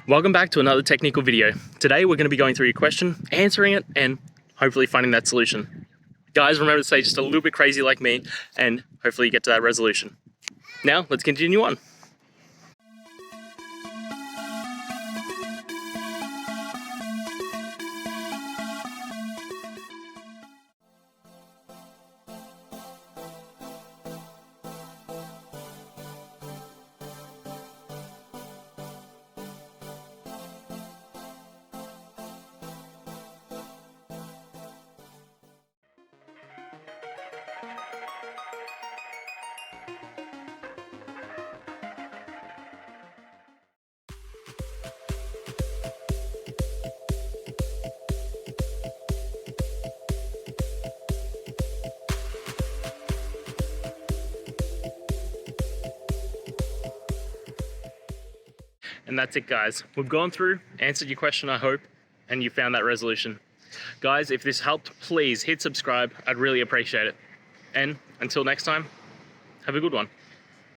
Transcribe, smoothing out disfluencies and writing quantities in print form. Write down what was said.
Welcome back to another technical video. Today we're going to be going through your question, answering it, and hopefully finding that solution. Guys, remember to stay just a little bit crazy like me, and hopefully you get to that resolution. Now, let's continue on. And that's it, guys. We've gone through, answered your question, I hope, and you found that resolution. Guys, if this helped, please hit subscribe. I'd really appreciate it. And until next time, have a good one.